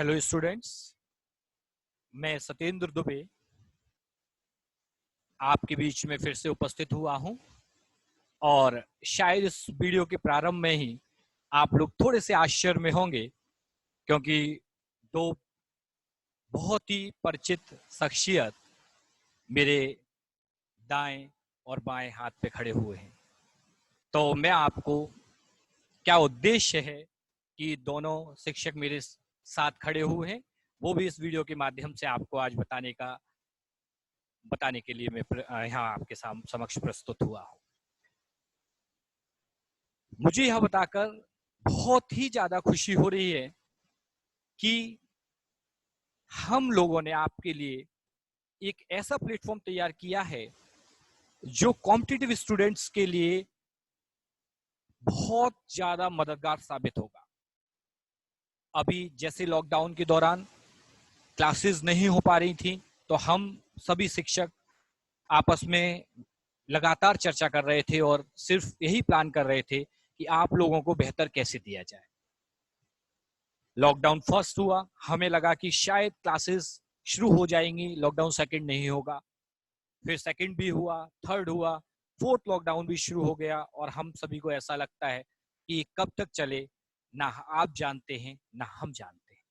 Hello students, मैं सत्येंद्र दुबे आपके बीच में फिर से उपस्थित हुआ हूं और शायद इस वीडियो के प्रारंभ में ही आप लोग थोड़े से आश्चर्य में होंगे क्योंकि दो बहुत ही परिचित शख्सियत मेरे दाएं और बाएं हाथ पे खड़े हुए हैं। तो मैं आपको क्या उद्देश्य है कि दोनों शिक्षक मेरे साथ खड़े हुए हैं वो भी इस वीडियो के माध्यम से आपको आज बताने के लिए मैं यहाँ आपके समक्ष प्रस्तुत हुआ हूँ। मुझे यह बताकर बहुत ही ज्यादा खुशी हो रही है कि हम लोगों ने आपके लिए एक ऐसा प्लेटफॉर्म तैयार किया है जो कॉम्पिटिटिव स्टूडेंट्स के लिए बहुत ज्यादा मददगार साबित होगा। अभी जैसे लॉकडाउन के दौरान क्लासेस नहीं हो पा रही थी तो हम सभी शिक्षक आपस में लगातार चर्चा कर रहे थे और सिर्फ यही प्लान कर रहे थे कि आप लोगों को बेहतर कैसे दिया जाए। लॉकडाउन फर्स्ट हुआ, हमें लगा कि शायद क्लासेस शुरू हो जाएंगी, लॉकडाउन सेकंड नहीं होगा। फिर सेकंड भी हुआ, थर्ड हुआ, फोर्थ लॉकडाउन भी शुरू हो गया और हम सभी को ऐसा लगता है कि कब तक चले ना आप जानते हैं ना हम जानते हैं।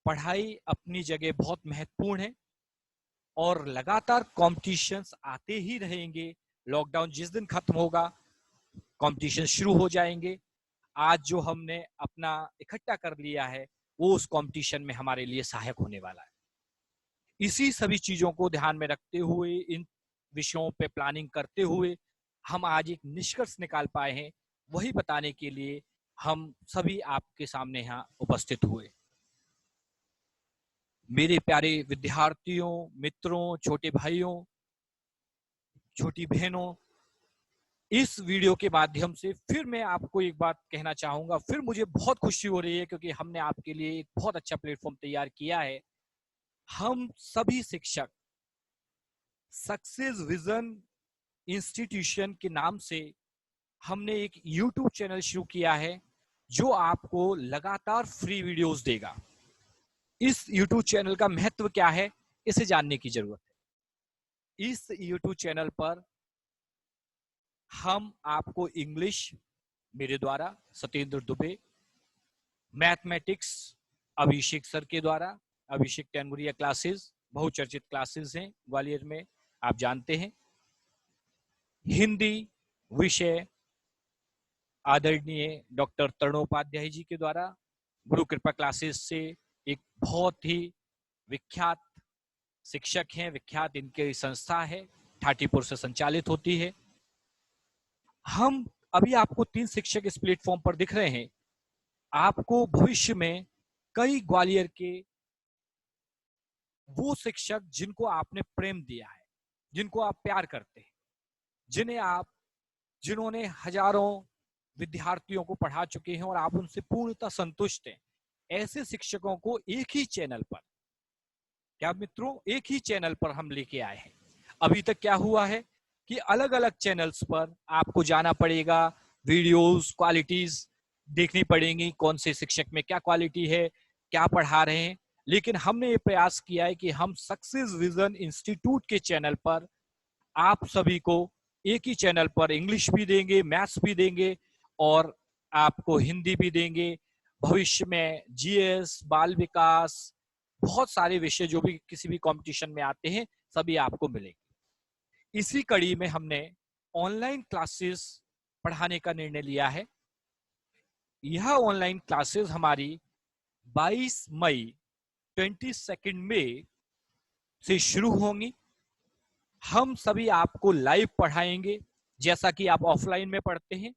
पढ़ाई अपनी जगह बहुत महत्वपूर्ण है और लगातार कॉम्पिटिशन्स आते ही रहेंगे। लॉकडाउन जिस दिन खत्म होगा कॉम्पिटिशन शुरू हो जाएंगे। आज जो हमने अपना इकट्ठा कर लिया है वो उस कंपटीशन में हमारे लिए सहायक होने वाला है। इसी सभी चीजों को ध्यान में रखते हुए, इन विषयों पे प्लानिंग करते हुए हम आज एक निष्कर्ष निकाल पाए हैं, वही बताने के लिए हम सभी आपके सामने यहाँ उपस्थित हुए। मेरे प्यारे विद्यार्थियों, मित्रों, छोटे भाइयों, छोटी बहनों, इस वीडियो के माध्यम से फिर मैं आपको एक बात कहना चाहूंगा। फिर मुझे बहुत खुशी हो रही है क्योंकि हमने आपके लिए एक बहुत अच्छा प्लेटफॉर्म तैयार किया है। हम सभी शिक्षक सक्सेस विजन इंस्टीट्यूशन के नाम से हमने एक यूट्यूब चैनल शुरू किया है जो आपको लगातार फ्री वीडियोस देगा। इस यूट्यूब चैनल का महत्व क्या है, इसे जानने की जरूरत है। इस यूट्यूब चैनल पर हम आपको इंग्लिश मेरे द्वारा सत्येंद्र दुबे, मैथमेटिक्स अभिषेक सर के द्वारा, अभिषेक टेनगुरिया क्लासेस बहुचर्चित क्लासेस हैं ग्वालियर में, आप जानते हैं। हिंदी विषय आदरणीय डॉक्टर तरुणोपाध्याय जी के द्वारा, गुरु कृपा क्लासेस से एक बहुत ही विख्यात शिक्षक हैं, विख्यात इनकी संस्था है, ठाटीपुर से संचालित होती है। हम अभी आपको 3 शिक्षक इस प्लेटफॉर्म पर दिख रहे हैं। आपको भविष्य में कई ग्वालियर के वो शिक्षक जिनको आपने प्रेम दिया है, जिनको आप प्यार करते हैं, जिन्होंने हजारों विद्यार्थियों को पढ़ा चुके हैं और आप उनसे पूर्णतः संतुष्ट हैं, ऐसे शिक्षकों को एक ही चैनल पर, क्या मित्रों, एक ही चैनल पर हम लेके आए हैं। अभी तक क्या हुआ है कि अलग अलग चैनल्स पर आपको जाना पड़ेगा, वीडियोस क्वालिटीज देखनी पड़ेंगी, कौन से शिक्षक में क्या क्वालिटी है, क्या पढ़ा रहे हैं। लेकिन हमने ये प्रयास किया है कि हम सक्सेस विजन इंस्टीट्यूट के चैनल पर आप सभी को एक ही चैनल पर इंग्लिश भी देंगे, मैथ्स भी देंगे और आपको हिंदी भी देंगे। भविष्य में जीएस, बाल विकास, बहुत सारे विषय जो भी किसी भी कंपटीशन में आते हैं सभी आपको मिलेंगे। इसी कड़ी में हमने ऑनलाइन क्लासेस पढ़ाने का निर्णय लिया है। यह ऑनलाइन क्लासेस हमारी 22 मई 22 मई से शुरू होंगी। हम सभी आपको लाइव पढ़ाएंगे, जैसा कि आप ऑफलाइन में पढ़ते हैं।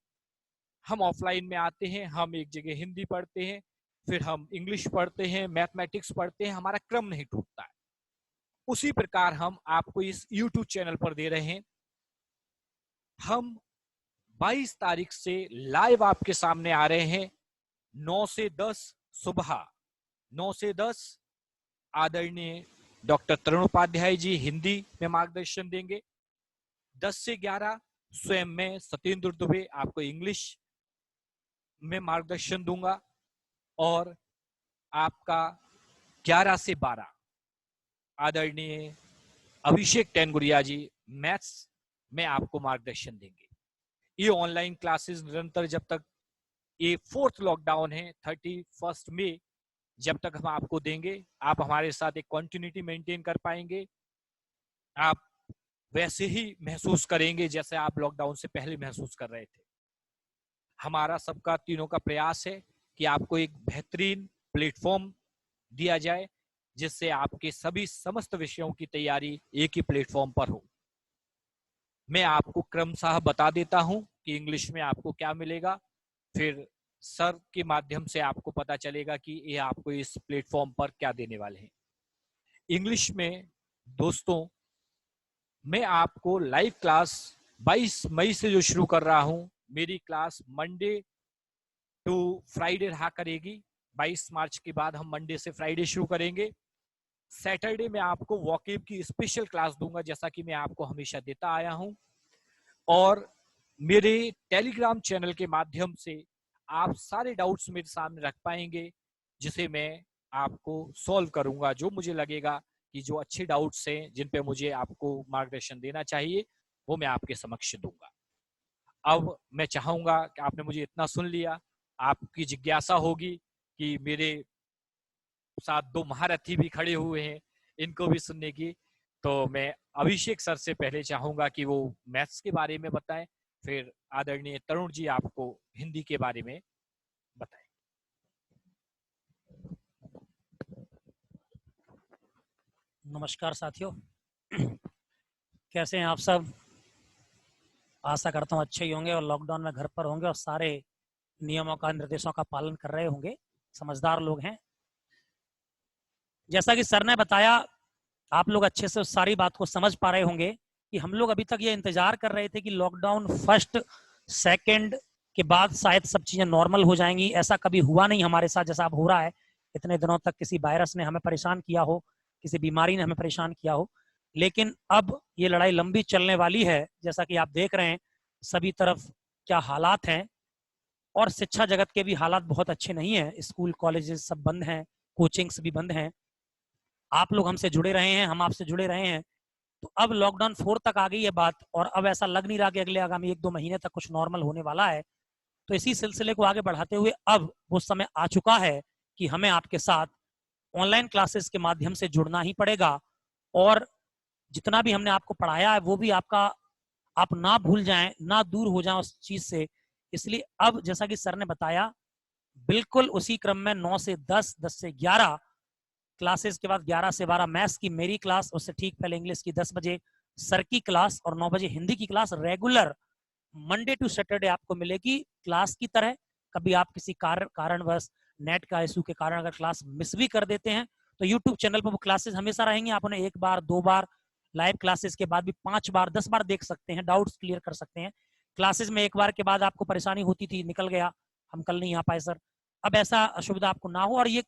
हम ऑफलाइन में आते हैं, हम एक जगह हिंदी पढ़ते हैं, फिर हम इंग्लिश पढ़ते हैं, मैथमेटिक्स पढ़ते हैं, हमारा क्रम नहीं टूटता है। उसी प्रकार हम आपको इस YouTube चैनल पर दे रहे हैं। हम 22 तारीख से लाइव आपके सामने आ रहे हैं। 9 से 10 सुबह, 9 से 10 आदरणीय डॉक्टर तरुण उपाध्याय जी हिंदी में मार्गदर्शन देंगे। 10 से 11 स्वयं मैं सत्येंद्र दुबे आपको इंग्लिश में मार्गदर्शन दूंगा और आपका 11 से 12 आदरणीय अभिषेक टेनगुरिया जी मैथ्स में आपको मार्गदर्शन देंगे। ये ऑनलाइन क्लासेस निरंतर जब तक ये 4th लॉकडाउन है 31 मई जब तक हम आपको देंगे, आप हमारे साथ एक कंटिन्यूटी मेंटेन कर पाएंगे। आप वैसे ही महसूस करेंगे जैसे आप लॉकडाउन से पहले महसूस कर रहे थे। हमारा सबका तीनों का प्रयास है कि आपको एक बेहतरीन प्लेटफॉर्म दिया जाए जिससे आपके सभी समस्त विषयों की तैयारी एक ही प्लेटफॉर्म पर हो। मैं आपको क्रमशः बता देता हूं कि इंग्लिश में आपको क्या मिलेगा, फिर सर के माध्यम से आपको पता चलेगा कि ये आपको इस प्लेटफॉर्म पर क्या देने वाले हैं। इंग्लिश में दोस्तों मैं आपको लाइव क्लास 22 मई से जो शुरू कर रहा हूं, मेरी क्लास मंडे टू फ्राइडे रहा करेगी। 22 मार्च के बाद हम मंडे से फ्राइडे शुरू करेंगे। सैटरडे में आपको वॉकेब की स्पेशल क्लास दूंगा जैसा कि मैं आपको हमेशा देता आया हूं, और मेरे टेलीग्राम चैनल के माध्यम से आप सारे डाउट्स मेरे सामने रख पाएंगे जिसे मैं आपको सॉल्व करूंगा। जो मुझे लगेगा कि जो अच्छे डाउट्स हैं जिन पे मुझे आपको मार्गदर्शन देना चाहिए वो मैं आपके समक्ष दूंगा। अब मैं चाहूंगा कि आपने मुझे इतना सुन लिया, आपकी जिज्ञासा होगी कि मेरे साथ दो महारथी भी खड़े हुए हैं इनको भी सुनने की, तो मैं अभिषेक सर से पहले चाहूंगा कि वो मैथ्स के बारे में बताएं, फिर आदरणीय तरुण जी आपको हिंदी के बारे में बताएं। नमस्कार साथियों, कैसे हैं आप सब? आशा करता हूँ अच्छे ही होंगे और लॉकडाउन में घर पर होंगे और सारे नियमों का, निर्देशों का पालन कर रहे होंगे। समझदार लोग हैं। जैसा कि सर ने बताया, आप लोग अच्छे से उस सारी बात को समझ पा रहे होंगे कि हम लोग अभी तक ये इंतजार कर रहे थे कि लॉकडाउन फर्स्ट सेकंड के बाद शायद सब चीजें नॉर्मल हो जाएंगी। ऐसा कभी हुआ नहीं हमारे साथ जैसा अब हो रहा है। इतने दिनों तक किसी वायरस ने हमें परेशान किया हो, किसी बीमारी ने हमें परेशान किया हो, लेकिन अब ये लड़ाई लंबी चलने वाली है। जैसा कि आप देख रहे हैं सभी तरफ क्या हालात हैं, और शिक्षा जगत के भी हालात बहुत अच्छे नहीं है। स्कूल कॉलेजेस सब बंद हैं, कोचिंग्स भी बंद हैं। आप लोग हमसे जुड़े रहे हैं, हम आपसे जुड़े रहे हैं। तो अब लॉकडाउन 4 तक आ गई है बात, और अब ऐसा लग नहीं रहा कि अगले आगामी 1-2 महीने तक कुछ नॉर्मल होने वाला है। तो इसी सिलसिले को आगे बढ़ाते हुए अब वो समय आ चुका है कि हमें आपके साथ ऑनलाइन क्लासेस के माध्यम से जुड़ना ही पड़ेगा, और जितना भी हमने आपको पढ़ाया है वो भी आपका आप ना भूल जाएं, ना दूर हो जाएं उस चीज से। इसलिए अब जैसा कि सर ने बताया, बिल्कुल उसी क्रम में 9 से 10, 10 से 11 क्लासेस के बाद 11 से 12 मैथ्स की मेरी क्लास, उससे ठीक पहले इंग्लिश की 10 बजे सर की क्लास, और 9 बजे हिंदी की class regular Monday to Saturday आपको मिलेगी क्लास की तरह। कभी आप किसी कारणवश नेट का इशू के कारण अगर क्लास मिस भी कर देते हैं तो यूट्यूब चैनल पर वो क्लासेस हमेशा रहेंगी। आप उन्हें 1 बार 2 बार, लाइव क्लासेस के बाद भी 5 बार 10 बार देख सकते हैं, डाउट्स क्लियर कर सकते हैं। क्लासेस में 1 बार के बाद आपको परेशानी होती थी, निकल गया, हम कल नहीं आ पाए सर, अब ऐसा असुविधा आपको ना हो। और ये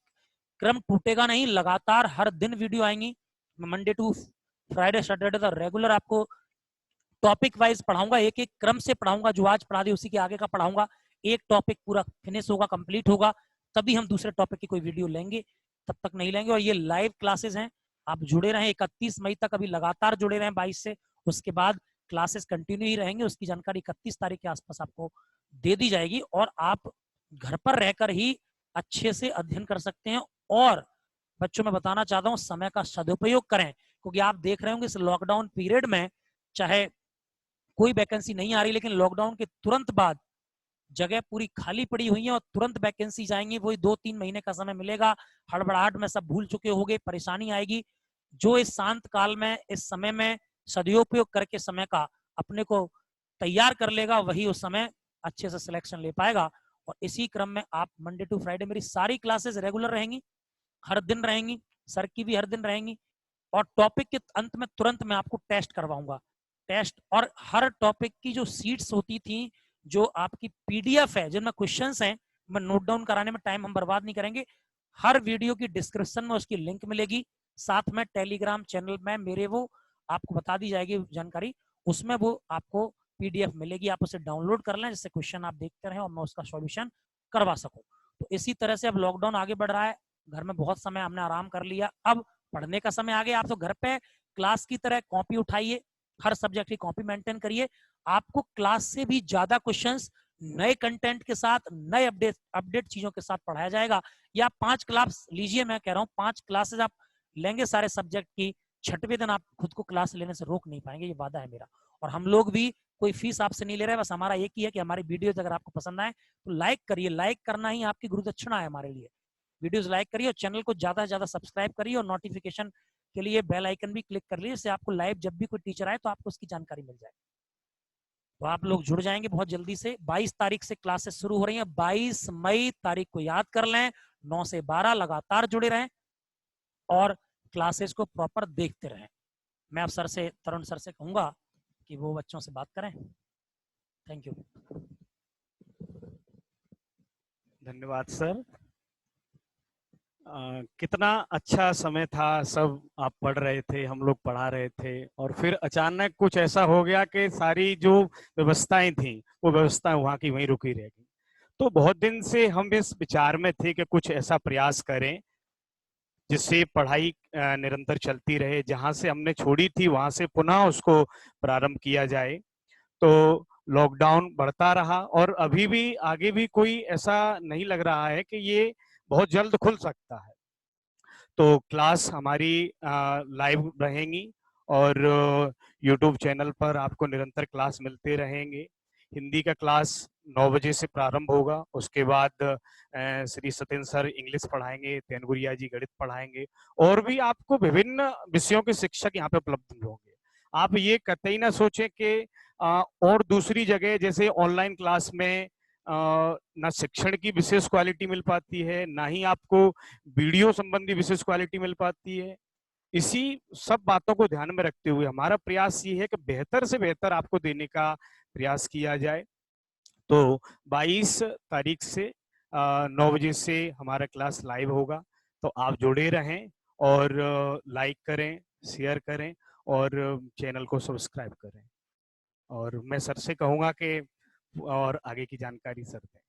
क्रम टूटेगा नहीं, लगातार हर दिन वीडियो आएंगी। मंडे टू फ्राइडे सैटरडे तक रेगुलर आपको टॉपिक वाइज पढ़ाऊंगा, एक एक क्रम से पढ़ाऊंगा। जो आज पढ़ा दी उसी के आगे का पढ़ाऊंगा। एक टॉपिक पूरा फिनिश होगा, कंप्लीट होगा, तभी हम दूसरे टॉपिक की कोई वीडियो लेंगे, तब तक नहीं लेंगे। और ये लाइव क्लासेस हैं, आप जुड़े रहें 31 मई तक, अभी लगातार जुड़े रहें 22 से। उसके बाद क्लासेस कंटिन्यू ही रहेंगे, उसकी जानकारी 31 तारीख के आसपास आपको दे दी जाएगी, और आप घर पर रहकर ही अच्छे से अध्ययन कर सकते हैं। और बच्चों में बताना चाहता हूँ, समय का सदुपयोग करें, क्योंकि आप देख रहे होंगे इस लॉकडाउन पीरियड में चाहे कोई वैकेंसी नहीं आ रही, लेकिन लॉकडाउन के तुरंत बाद जगह पूरी खाली पड़ी हुई है और तुरंत वैकेंसी जाएंगी। वही 2-3 महीने का समय मिलेगा, हड़बड़ाहट में सब भूल चुके होंगे, परेशानी आएगी। जो इस शांत काल में, इस समय में सदुपयोग करके समय का अपने को तैयार कर लेगा, वही उस समय अच्छे से सिलेक्शन ले पाएगा। और इसी क्रम में आप मंडे टू फ्राइडे मेरी सारी क्लासेस रेगुलर रहेंगी, हर दिन रहेंगी, सर की भी हर दिन रहेंगी। और टॉपिक के अंत में तुरंत मैं आपको टेस्ट करवाऊंगा, टेस्ट। और हर टॉपिक की जो सीट्स होती थी, जो आपकी पीडीएफ है जिनमें क्वेश्चंस हैं, मैं नोट डाउन कराने में टाइम हम बर्बाद नहीं करेंगे। हर वीडियो की डिस्क्रिप्शन में उसकी लिंक मिलेगी, साथ में टेलीग्राम चैनल में मेरे वो आपको बता दी जाएगी जानकारी, उसमें वो आपको पीडीएफ मिलेगी। आप उसे डाउनलोड कर लें जिससे क्वेश्चन आप देखते रहें और मैं उसका सॉल्यूशन करवा सकूं। तो इसी तरह से अब लॉकडाउन आगे बढ़ रहा है, घर में बहुत समय हमने आराम कर लिया, अब पढ़ने का समय आ गया। आप तो घर पे क्लास की तरह कॉपी उठाइए, हर सब्जेक्ट की कॉपी मेंटेन करिए। आपको क्लास से भी ज्यादा क्वेश्चंस नए कंटेंट के साथ, नए अपडेट चीजों के साथ पढ़ाया जाएगा। या 5 क्लास लीजिए, मैं कह रहा हूँ 5 क्लासेस आप लेंगे सारे सब्जेक्ट की, 6वें दिन आप खुद को क्लास लेने से रोक नहीं पाएंगे, ये वादा है मेरा। और हम लोग भी कोई फीस आपसे नहीं ले रहे हैं, बस हमारा एक ही है कि हमारी वीडियोज अगर आपको पसंद आए तो लाइक करिए। लाइक करना ही आपकी गुरु दक्षिणा है हमारे लिए। वीडियोस लाइक करिए और चैनल को ज्यादा से ज्यादा सब्सक्राइब करिए और नोटिफिकेशन के लिए बेल आइकन भी क्लिक कर लीजिए, इससे आपको लाइव जब भी कोई टीचर आए तो आपको उसकी जानकारी मिल जाए। तो आप लोग जुड़ जाएंगे बहुत जल्दी से। 22 तारीख से क्लासेस शुरू हो रही हैं, 22 मई तारीख को याद कर लें। 9 से 12 लगातार जुड़े रहें और क्लासेस को प्रॉपर देखते रहें। मैं अब सर से, तरुण सर से कहूंगा कि वो बच्चों से बात करें। Thank you. धन्यवाद सर। कितना अच्छा समय था, सब आप पढ़ रहे थे, हम लोग पढ़ा रहे थे, और फिर अचानक कुछ ऐसा हो गया कि सारी जो व्यवस्थाएं थी वो व्यवस्था वहाँ की वहीं रुकी रह गई। तो बहुत दिन से हम इस विचार में थे कि कुछ ऐसा प्रयास करें जिससे पढ़ाई निरंतर चलती रहे, जहाँ से हमने छोड़ी थी वहां से पुनः उसको प्रारंभ किया जाए। तो लॉकडाउन बढ़ता रहा और अभी भी आगे भी कोई ऐसा नहीं लग रहा है कि ये बहुत जल्द खुल सकता है। तो क्लास हमारी लाइव रहेंगी और यूट्यूब चैनल पर आपको निरंतर क्लास मिलते रहेंगे। हिंदी का क्लास 9 बजे से प्रारंभ होगा, उसके बाद श्री सत्येंद्र सर इंग्लिश पढ़ाएंगे, तेनगुरिया जी गणित पढ़ाएंगे, और भी आपको विभिन्न विषयों के शिक्षक यहाँ पे उपलब्ध होंगे। आप ये कतई ना सोचें कि और दूसरी जगह जैसे ऑनलाइन क्लास में ना शिक्षण की विशेष क्वालिटी मिल पाती है, ना ही आपको वीडियो संबंधी विशेष क्वालिटी मिल पाती है। इसी सब बातों को ध्यान में रखते हुए हमारा प्रयास ये है कि बेहतर से बेहतर आपको देने का प्रयास किया जाए। तो 22 तारीख से 9 बजे से हमारा क्लास लाइव होगा, तो आप जुड़े रहें और लाइक करें, शेयर करें और चैनल को सब्सक्राइब करें। और मैं सर से कहूँगा कि और आगे की जानकारी सर दें।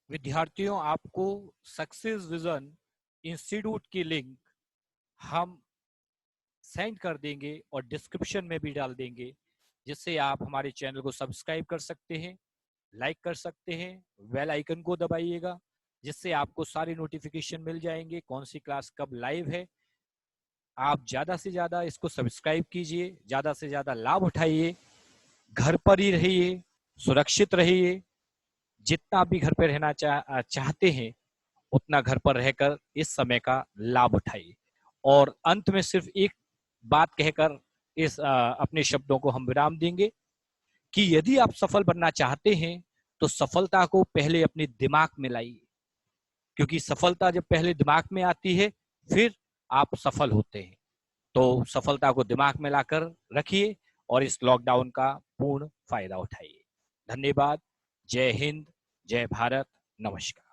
विद्यार्थियों, आपको सक्सेस विजन इंस्टीट्यूट की लिंक हम सेंड कर देंगे और डिस्क्रिप्शन में भी डाल देंगे, जिससे आप हमारे चैनल को सब्सक्राइब कर सकते हैं, लाइक कर सकते हैं, बेल आइकन को दबाइएगा, जिससे आपको सारे नोटिफिकेशन मिल जाएंगे कौन सी क्लास कब लाइव है। आप ज्यादा से ज्यादा इसको सब्सक्राइब कीजिए, ज्यादा से ज्यादा लाभ उठाइए, घर पर ही रहिए, सुरक्षित रहिए। जितना भी घर पर रहना चाहते हैं उतना घर पर रहकर इस समय का लाभ उठाइए। और अंत में सिर्फ एक बात कहकर इस अपने शब्दों को हम विराम देंगे कि यदि आप सफल बनना चाहते हैं तो सफलता को पहले अपने दिमाग में लाइए, क्योंकि सफलता जब पहले दिमाग में आती है फिर आप सफल होते हैं। तो सफलता को दिमाग में लाकर रखिए और इस लॉकडाउन का पूर्ण फायदा उठाइए। धन्यवाद। जय हिंद, जय भारत, नमस्कार।